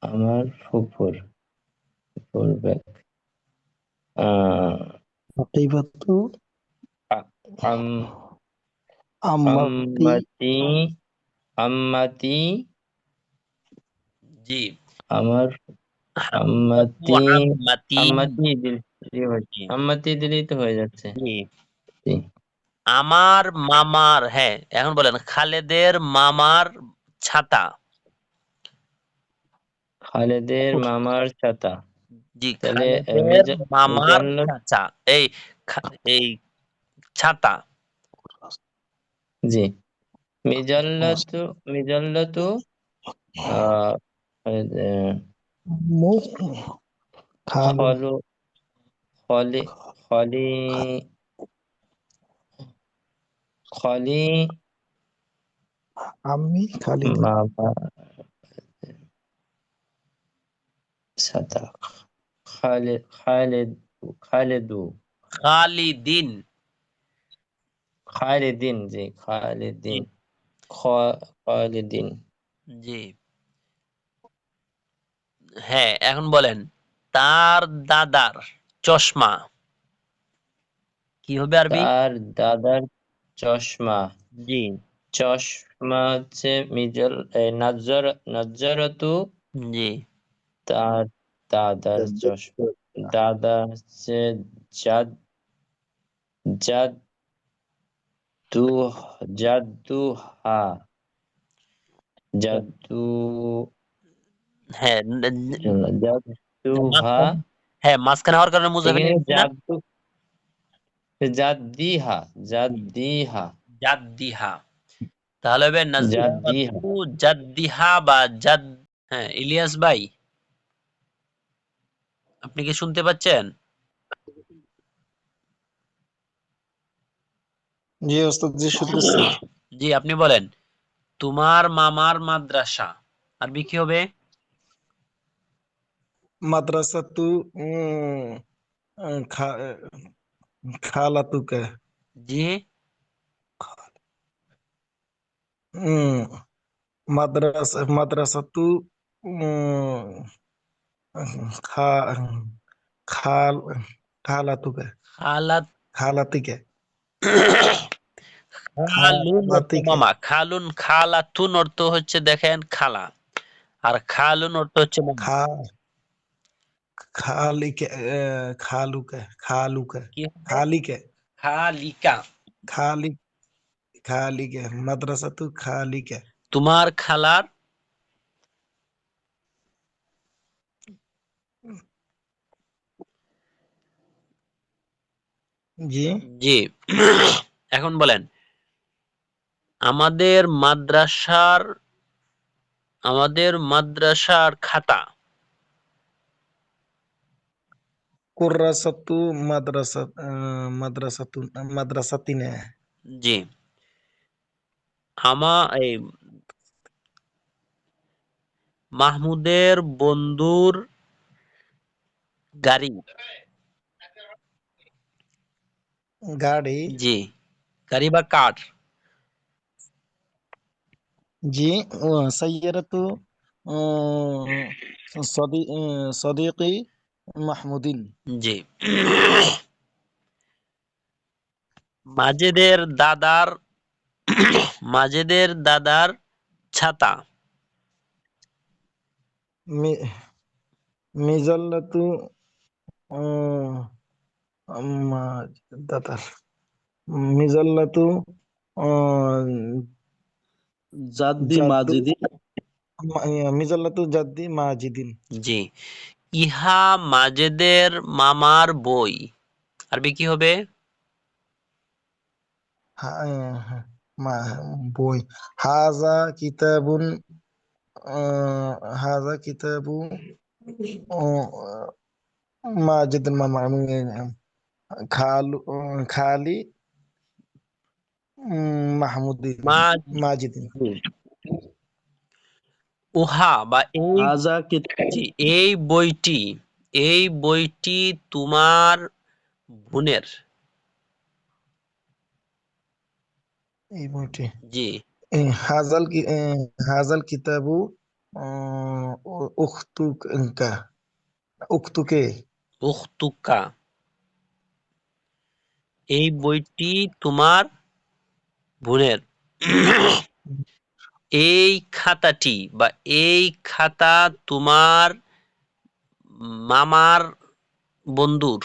আমার ফুফুর ফুফুর ব্যাগ। আহ হাকিবাতু আ- আম আম্মাতি আম্মাতি আম্মাতি জি, আমার হাকিবাতু আম্মাতি আম্মাতি। আম্মাতি জি, আম্মাতি দিলেই তো হয়ে যাচ্ছে। জি। জি। আমার মামার, হ্যাঁ, এখন বলেন খালেদের মামার ছাতা। খালেদের মামার ছাতা। জি, তাহলে খালেদের মিজান মামার মিজানুর চাচা। এই এই ছাতা। জি। মিজাল্লাতু আহ এই যে খালু খলু খলি খলি খলি আমি খালিদু মামা ছাতা খালেদু খালিদিন। খালিদিন। জি, জি খালিদিন খালিদিন। জি হ্যাঁ, এখন বলেন তার দাদার চশমা কি হবে আরবি? তার দাদার চশমা। জি চশমা হচ্ছে নাজ্জারাতু। জি তার দাদার চশমা। দাদা হচ্ছে জাদ জাদু জাদুহা জাদু হ্যাঁ জাদুহা। হ্যাঁ, মাঝখানে হওয়ার কারণে মুজাফির এখানে লিখছি না? জাদিহা জাদিহা জাদ্দিহা। তাহলে হবে জাদিহা। নাজ্জারাতু জাদ্দিহা বা জাদ। হ্যাঁ, ইলিয়াস ভাই আপনি কি শুনতে পাচ্ছেন? জি ওস্তাদ, জি শুনতেছি। জি আপনি বলেন তোমার মামার মাদ্রাসা আরবি কি হবে? মাদ্রাসাতু খা- খালাতুকে জি মাদ্রাসাতু খা খাল খালাতুকে খালাত। খালাতিকে খালুন অর্থ খালাতিকে মামা, খালুন খালাতুন অর্থ হচ্ছে দেখেন খালা, আর খালুন অর্থ হচ্ছে মামা। খা খালিকে খালুকে খালুকে কি হবে? খালিকে খালিকা। খালি খালিকে মাদ্রাসাতু খালিকে। তোমার খালার। জি জি এখন বলেন আমাদের মাদ্রাসার খাতা। কুর্রাসাতু মাদ্রাসাতিনে। জি এই মাহমুদের বন্ধুর গাড়ি। গাড়ি। জি গাড়ি বা কার। জি সাইয়ারাতু صديقي মাহমুদিন। জি মাজেদের দাদার মাজেদের দাদার ছাতা। মি- মিজাল্লাতু দাতার মিজাল্লাতু আহ, জাদ্দি জাদ্দু মাজিদি। মিজাল্লাতু জাদ্দি মাজিদিন। জি ইহা মাজেদের মামার বই আরবি কি হবে? মা বই। হাজা কিতাবুন হাজা কিতাবু মাজিদ মামা খালু খালি মাহমুদিন মাজ। মাজিদিন। জি। উহা বা এই। হাজা কিতাব। জি এই বইটি তোমার বোনের। এই বইটি জি হাজাল কিতাবু আহ, উখতুকা উখতুকে। উখতুকা। এই বইটি তোমার বোনের। এই খাতাটি বা এই খাতা তোমার মামার বন্ধুর।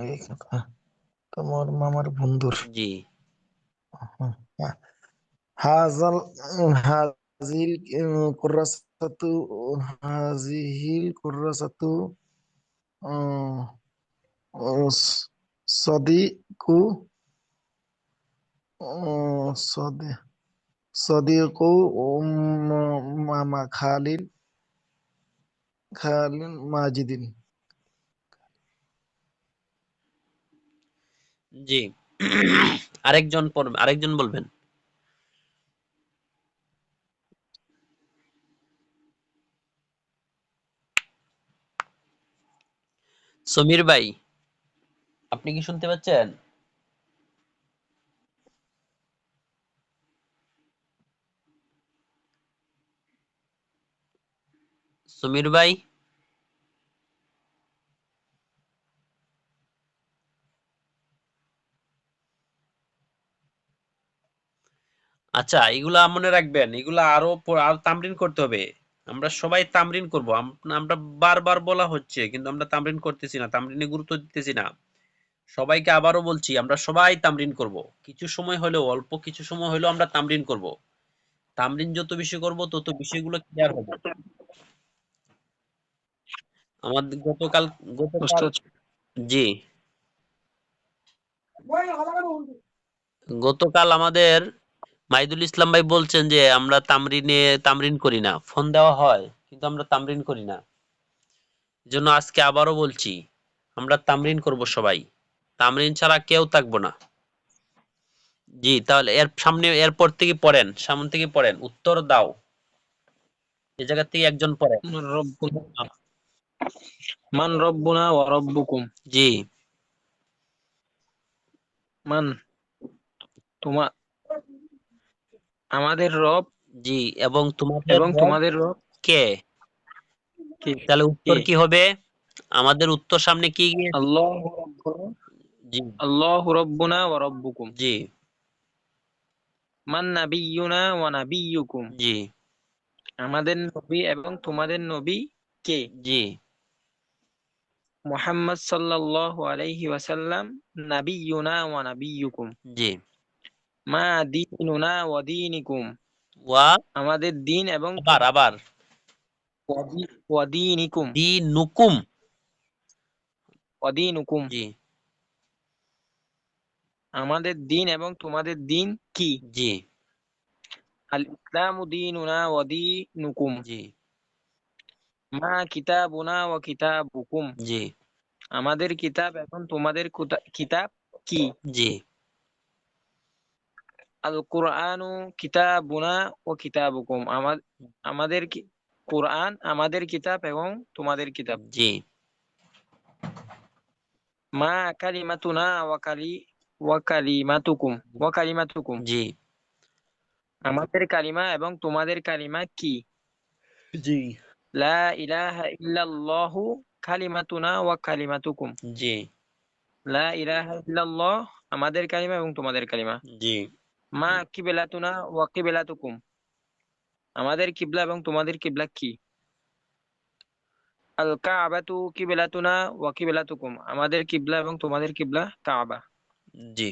এই কথা তোমার মামার বন্ধুর। জি হাজাল হাজিল কুর্রাসাতু হাজিহিল কুর্রাসাতু সদিকু সদি সদিকু মামা খালিন মাজিদিন। জি। আরেকজন বলবেন। সমীর ভাই, আপনি কি শুনতে পাচ্ছেন? সমীর ভাই, আচ্ছা, এগুলা মনে রাখবেন, এগুলা আরো তামরিন করতে হবে। আমরা সবাই তামরিন করব। আমরা বারবার বলা হচ্ছে, কিন্তু আমরা তামরিন করতেছি না, তামরিনে গুরুত্ব দিতেছি না। সবাইকে আবারও বলছি, আমরা সবাই তামরিন করব। কিছু সময় হলেও, অল্প কিছু সময় হলেও আমরা তামরিন করব। তামরিন যত বেশি করব, তত বিষয়গুলো ক্লিয়ার হবে। আমাদের গতকাল ওস্তাদ জি, গতকাল আমাদের মাইদুল ইসলাম ভাই বলছেন যে আমরা তামরিন করি না। ফোন দেওয়া হয়, কিন্তু আমরা তামরিন করি না। জন্য আজকে আবারও বলছি, আমরা তামরিন করব সবাই। তামরিন ছাড়া কেউ থাকবো না। জি, তাহলে এরপর থেকে পড়েন, সামনে থেকে পড়েন, উত্তর দাও। এই জায়গা থেকে একজন পড়েন। মান রব্বুনা ওয়া রব্বুকুম। জি, মান তোমা আমাদের রব জি, এবং তোমাদের এবং রব তোমাদের রব কে? কে? তাহলে উত্তর কে? কি হবে? আমাদের উত্তর সামনে কি গিয়েছে? আল্লাহু রব্বুনা জি, আল্লাহু রব্বুনা ওয়া রব্বুকুম। জি, মান নাবিয়্যুনা ওয়া নাবিয়্যুকুম। জি, আমাদের নবী এবং তোমাদের নবী কে? জি, মুহাম্মদ সাল্লাল্লাহু আলাইহি ওয়াসাল্লাম নাবিয়্যুনা ওয়া নাবিয়্যুকুম। জি। মা দীনুনা ওয়া দীনিকুম। ওয়া আমাদের দিন এবং আবার ওয়া দীনিকুম। দিনুকুম। ওয়া দীনুকুম। জি, আমাদের দিন এবং তোমাদের দিন কি? জি, আল ইসলামু দীনুনা ওয়া দীনুকুম। জি, মা কিতাবুনা ওয়া কিতাবুকুম। জি, আমাদের কিতাব এবং তোমাদের কিতাব কি? জি, আল কুরআনু কিতাবুনা ওয়া কিতাবুকুম। আমাদের কুরআন আমাদের কিতাব এবং তোমাদের কিতাব। জি, মা কালিমাতুনা ওয়া কালিমাতুকুম। জি, আমাদের কালিমা এবং তোমাদের কালিমা কি? জি, লা ইলাহা ইল্লাল্লাহু কালিমাতুনা ওয়া কালিমাতুকুম। জি, লা ইলাহা ইল্লাল্লাহ আমাদের কালিমা এবং তোমাদের কালিমা। জি, মা কিবলাতুনা ওয়া কিবলাতুকুম। আমাদের কিবলা এবং তোমাদের কিবলা কি? আল কাবাতু কিবলাতুনা ওয়া কিবলাতুকুম। আমাদের কিবলা এবং তোমাদের কিবলা কাবা। জি।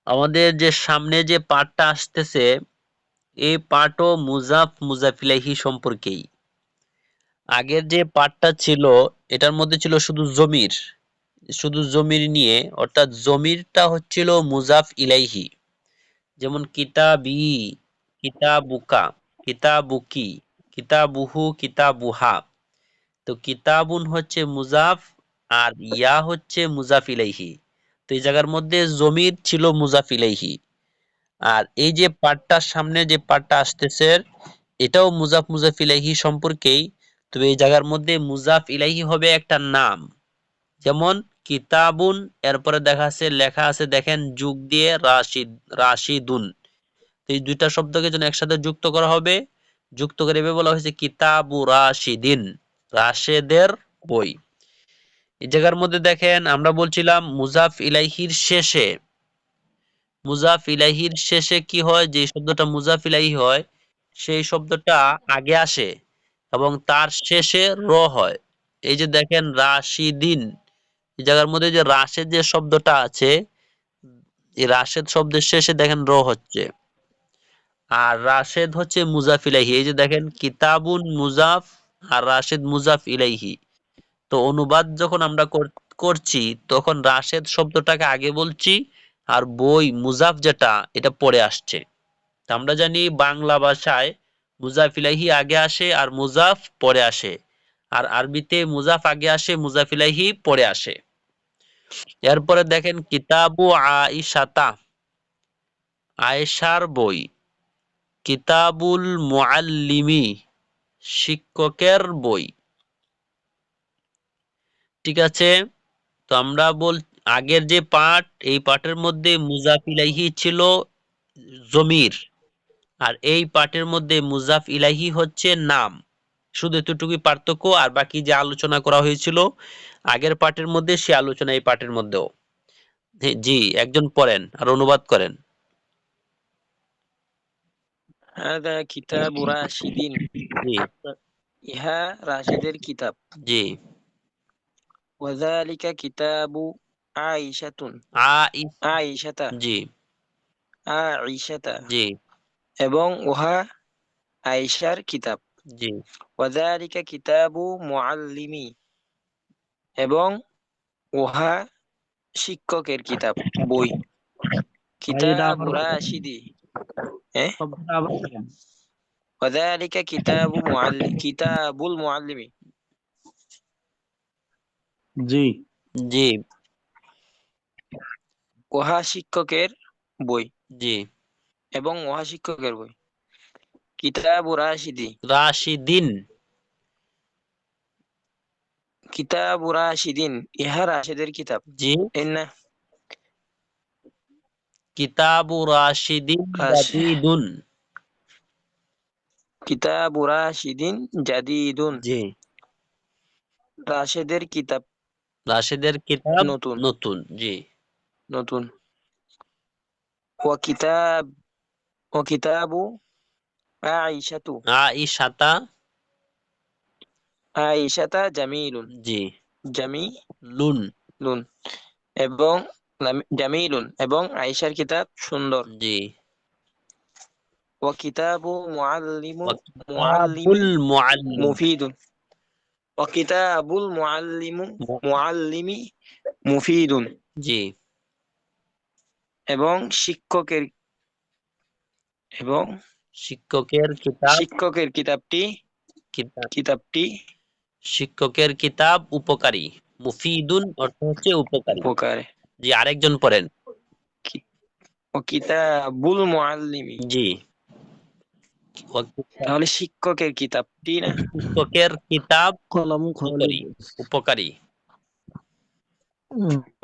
আমাদের যে সামনে যে পাঠটা আসতেছে, এই পাঠও মুজাফ ইলাইহি সম্পর্কেই। আগের যে পাঠটা ছিল, এটার মধ্যে ছিল শুধু জমির নিয়ে, অর্থাৎ জমিরটা হচ্ছিল মুজাফ ইলাইহি। যেমন কিতাবি, কিতাবুকা, কিতাবুকি, কিতাবুহু, কিতাবুহা। তো কিতাবুন হচ্ছে মুজাফ, আর ইয়া হচ্ছে মুজাফ ইলাইহি। তো এই জায়গার মধ্যে জমির ছিল মুজাফ ইলাইহি। আর এই যে পাঠটার সামনে যে পাঠটা আসতেছে, এটাও মুজাফ ইলাইহি সম্পর্কেই। তবে এই জায়গার মধ্যে মুজাফ ইলাইহি হবে একটা নাম। যেমন কিতাবুন, এরপরে লেখা আছে, দেখেন যুগ দিয়ে রাশিদুন। তো এই দুইটা শব্দকে যেন একসাথে যুক্ত করা হবে, যুক্ত করে এভাবে বলা হয়েছে কিতাবু রাশিদিন, রাশেদের বই। এই জায়গার মধ্যে দেখেন, আমরা বলছিলাম মুজাফ ইলাইহির শেষে কি হয়, যে শব্দটা মুজাফ ইলাইহি হয়, সেই শব্দটা আগে আসে এবং তার শেষে র হয়। এই যে দেখেন রাশিদিন, এই জায়গার মধ্যে যে রাশেদ যে শব্দটা আছে, এই রাশেদ শব্দের শেষে দেখেন র হচ্ছে। আর রাশেদ হচ্ছে মুজাফ ইলাইহি। এই যে দেখেন কিতাবুন মুজাফ আর রাশেদ মুজাফ ইলাইহি। তো অনুবাদ যখন আমরা করছি তখন রাশেদ শব্দটাকে আগে বলছি আর বই মুজাফ যেটা এটা পরে আসছে। তা আমরা জানি বাংলা ভাষায় মুজাফ ইলাইহি আগে আসে আর মুজাফ পরে আসে, আর আরবিতে মুজাফ আগে আসে মুজাফ ইলাইহি পরে আসে। এরপরে দেখেন কিতাবু আইশাতা, আয়েশার বই। কিতাবুল মুআল্লিমি, শিক্ষকের বই। ঠিক আছে, তো আমরা আগের যে পাঠ, এই পাঠের মধ্যে মুজাফ ইলাইহি ছিল জমির, আর এই পাঠের মধ্যে মুজাফ ইলাইহি হচ্ছে নাম। শুধু এতটুকুই পার্থক্য, আর বাকি যে আলোচনা করা হয়েছিল আগের পাঠের মধ্যে সে আলোচনা এই পাঠের মধ্যেও। জি, একজন পড়েন আর অনুবাদ করেন। হাদা কিতাবু রাশিদিন, জি ইহা রাশিদের কিতাব। জি। ওয়াযালিকা কিতাবু আইশাতুন, আই আইশাতা, জি আইশাতা, জি এবং উহা আয়েশার কিতাব। জি ওয়াযালিকা কিতাবু মুআল্লিমি, এবং উহা শিক্ষকের কিতাব, বই। ভাই এটা আবার কিতাবু রাশিদি, হ্যাঁ, শব্দটা আবার বলেন। ওয়াযালিকা কিতাবুল মুআল্লিমি, জি জি উহা শিক্ষকের বই, জি। এবং উহা শিক্ষকের বই। কিতাবু রাশিদি, রাশিদিন, কিতাবু রাশিদিন, ইহা রাশিদের কিতাব। জি। ইন্না কিতাবু রাশিদিন রাশি জাদিদুন, কিতাবু রাশিদিন জাদিদুন, জি। রাশেদের কিতাব রাশেদের কিতাব নতুন, নতুন, জি নতুন। ওয়া কিতাবু আইশাতু, আইশাতা, আইশাতা জামিলুন, জি জামিলুন, লুন, এবং জামিলুন, এবং আয়েশার কিতাব সুন্দর। জি। ওয়া কিতাবু মুআল্লিমি কিতাবুল মুআল্লিম, মুফিদুন, ওয়া কিতাবুল মুআল্লিমি মুফিদুন, জি। এবং শিক্ষকের শিক্ষকের কিতাব, কিতাবটি কিতাব, কিতাবটি শিক্ষকের কিতাব উপকারী। মুফিদুন অর্থ হচ্ছে উপকারী। উপকারে। জি, আরেকজন পড়েন। ও কিতাবুল মুআল্লিমি, জি। তাহলে শিক্ষকের কিতাবটি না? শিক্ষকের কিতাব কলামু খালিদ, উপকারী।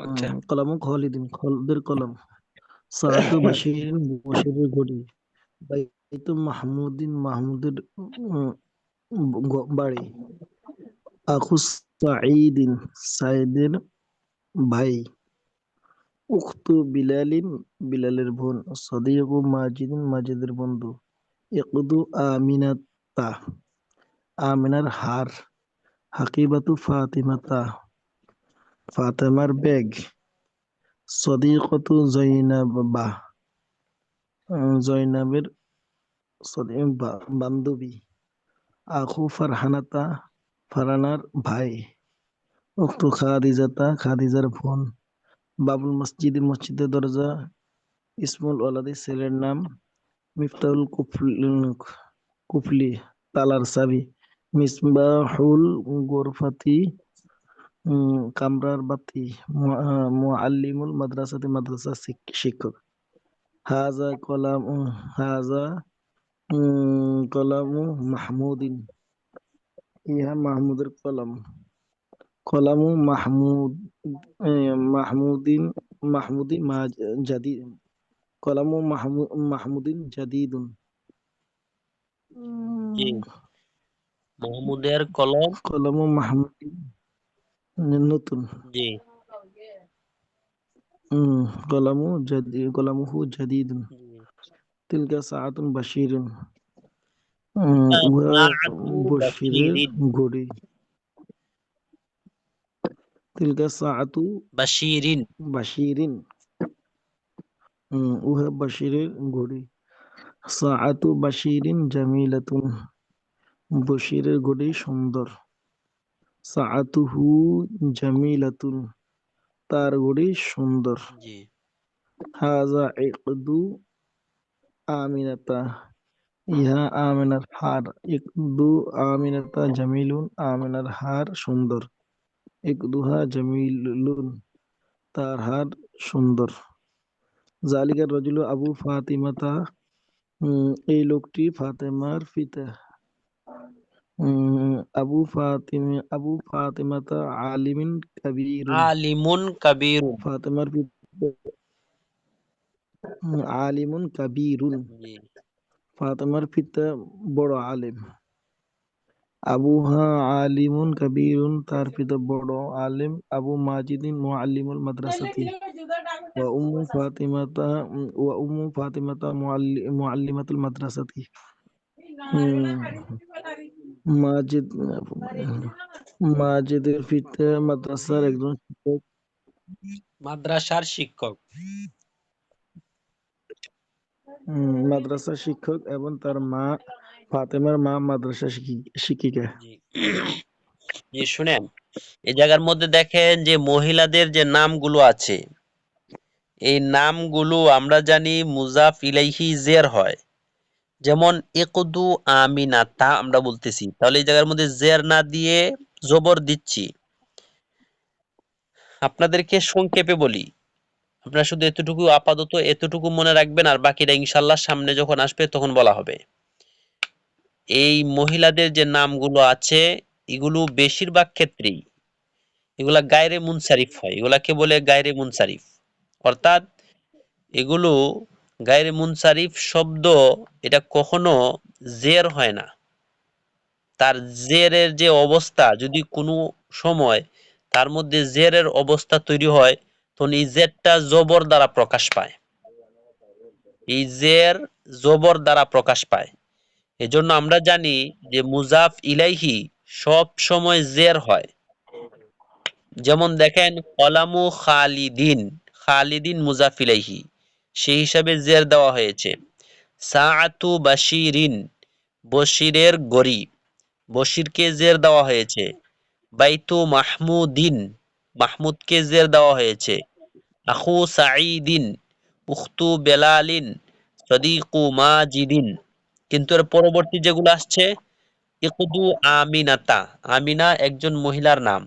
আচ্ছা, কলামু খালিদিন, খলদের কলম। সাআতু বাশিরিন, বশিরের ঘড়ি। বাইতু মাহমুদিন, মাহমুদের বাড়ি। আখু সাঈদিন, সাঈদের ভাই। উখতু বিলালিন, বিলালের বোন। সদীকু মাজিদিন, মাজিদের বন্ধু। ইকদু আমিনাতা, আমিনার হার। হাকিবাতু ফাতিমাতা, ফাতেমার ব্যাগ। সদীকতু জৈনাবা, জৈনাবের বান্ধবী। আখু ফারহানাতা, ফারহানার ভাই। উখতু খাদিজাতা, খাদিজার বোন। বাবুল মসজিদ, মসজিদের দরজা। ইসমুল ওয়ালাদি, ছেলের নাম। মিফতাহুল কুফলি, তালার চাবি। মিসবাহুল গোরফাতি, কামরার বাতি। মুআল্লিমুল মাদ্রাসাতি, মাদ্রাসা শিক্ষক। হাজা কলাম, হাজা কলামু মাহমুদিন, ইহা মাহমুদের কলম। কলামু মাহমুদিন, মাহমুদি জাদি, কলামু মাহমুদিন জাদিদুন। জি। মাহমুদের কলম কলামু মাহমুদিন নতুন। জি কলামুহু জাদিদুন। তিলকা সাআতুন বাশিরুন, উহা সাআতু বশিরের বাশিরিন, ঘড়ি। তিলকা সাআতু বাশিরিন, বাশিরিন, উহা বাশিরের ঘড়ি। সাআতু বাশিরিন জামিলাতুন, বশিরের ঘড়ি সুন্দর। সাআতুহু জামিলাতুন, তার ঘড়ি সুন্দর। জি হাযা ইকদু আমিনাতা, ইহা আমিনার হার। ইকদু আমিনাতা জামিলুন, আমিনার হার সুন্দর। ইকদুহা জামিলুন, তার হার সুন্দর। জালিকার রজুলু আবু ফাতিমাতা, এই লোকটি ফাতেমার পিতা। আবু ফাতিমাতা আলিমিন কাবীরুন, আলিমুন কাবীরুন। ফাতেমার পিতা আলিমুন কাবীরুন, জি ফাতেমার পিতা বড় আলিম। আবুহা আলিমুন কাবীরুন, তার পিতা বড় আলিম। আবু মাজিদিন মুআল্লিমুল মাদ্রাসাতি, ওয়া উম্মু ফাতিমাতা মুআল্লিমাতুল মাদ্রাসাতি। মাজিদ মাজিদের পিতা মাদ্রাসার একজন শিক্ষক। মাদ্রাসার শিক্ষক। মাদ্রাসার শিক্ষক এবং তার মা ফাতেমার মা মাদ্রাসা শিক্ষিকা। জি জি শুনেন, এই জায়গার মধ্যে দেখেন যে মহিলাদের যে নামগুলো আছে, এই নামগুলো আমরা জানি মুজাফ ইলাইহি জের হয়। যেমন ইকদু আমিনা, তা আমরা বলতেছি, তাহলে এই জায়গার মধ্যে জের না দিয়ে জবর দিচ্ছি। আপনাদেরকে সংক্ষেপে বলি, আপনারা শুধু এতটুকু আপাতত এতটুকু মনে রাখবেন, আর বাকিটা ইনশাল্লাহ সামনে যখন আসবে তখন বলা হবে। এই মহিলাদের যে নামগুলো আছে, এগুলো বেশিরভাগ ক্ষেত্রেই এগুলা গায়রে মুনসারিফ হয়। এগুলাকে বলে গায়রে মুনসারিফ, অর্থাৎ এগুলো গায়রে মুনসারিফ শব্দ, এটা কখনো জের হয় না। তার জেরের যে অবস্থা, যদি কোনো সময় তার মধ্যে জেরের অবস্থা তৈরি হয়, তখন এই জেরটা জবর দ্বারা প্রকাশ পায়। এই জের জবর দ্বারা প্রকাশ পায়। এজন্য আমরা জানি যে মুজাফ ইলাইহি সব সময় জের হয়। যেমন দেখেন কলামু খালিদিন, খালিদিন মুজাফ ইলাইহি, সেই হিসাবে জের দেওয়া হয়েছে। সাআতু বাশিরিন, বশিরের গড়ি, বশিরকে জের দেওয়া হয়েছে। বাইতু মাহমুদিন, মাহমুদকে জের দেওয়া হয়েছে। আখু সাঈদিন, উখতু বেলালিন, সদিকু মাজিদিন। কিন্তু এর পরবর্তী যেগুলো আসছে, ইকদু আমিনাতা, আমিনা একজন মহিলার নাম।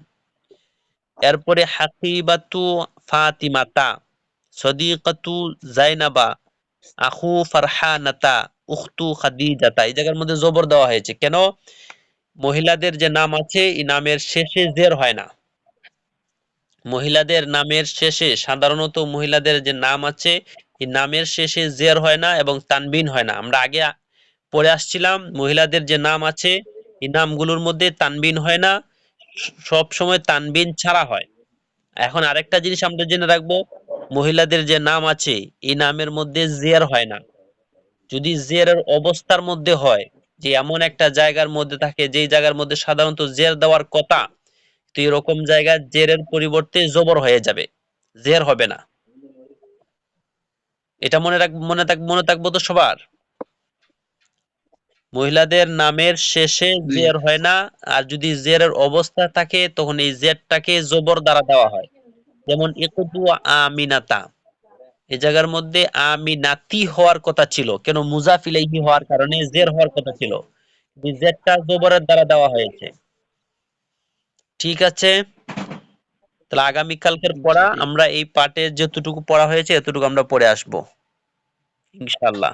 এরপরে হাকিবাতু ফাতিমাতা, সদিকাতু জাইনাবা, আখু ফারহানাতা, উখতু খাদিজাতা। এই জায়গার মধ্যে জবর দেওয়া হয়েছে কেন? মহিলাদের যে নাম আছে, এই নামের শেষে জের হয় না। মহিলাদের নামের শেষে, সাধারণত মহিলাদের যে নাম আছে, এই নামের শেষে জের হয় না এবং তানবিন হয় না। আমরা আগে পড়ে আসছিলাম, মহিলাদের যে নাম আছে, এই নামগুলোর মধ্যে তানবিন হয় না, সব সময় তানবিন ছাড়া হয়। এখন আরেকটা জিনিস আমরা জেনে রাখবো, মহিলাদের যে নাম আছে, এই নামের মধ্যে জের হয় না। যদি জেরের অবস্থার মধ্যে হয়, যে এমন একটা জায়গার মধ্যে থাকে যেই জায়গার মধ্যে সাধারণত জের দেওয়ার কথা, তো এরকম জায়গায় জেরের পরিবর্তে জবর হয়ে যাবে, জের হবে না। এটা মনে থাকবো তো সবার। মহিলাদের নামের শেষে জি। জের হয় না, আর যদি জেরের অবস্থা থাকে তখন এই জেরটাকে জবর দ্বারা দেওয়া হয়। যেমন ইকদু আমিনাতা, এই জায়গার মধ্যে আমিনাতি হওয়ার কথা ছিল, কেন? মুজাফ ইলাইহি হওয়ার কারণে জের হওয়ার কথা ছিল, জেরটা জবরের দ্বারা দেওয়া হয়েছে। ঠিক আছে, তাহলে আগামী কালকের জি পড়া জি। আমরা এই পাঠে যতটুকু পড়া হয়েছে এতটুকু আমরা পড়ে আসব ইনশাআল্লাহ।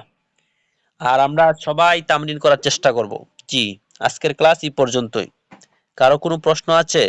আর আমরা সবাই তামরিন করার চেষ্টা করব। জি, আজকের ক্লাস এই পর্যন্তই। কারো কোনো প্রশ্ন আছে?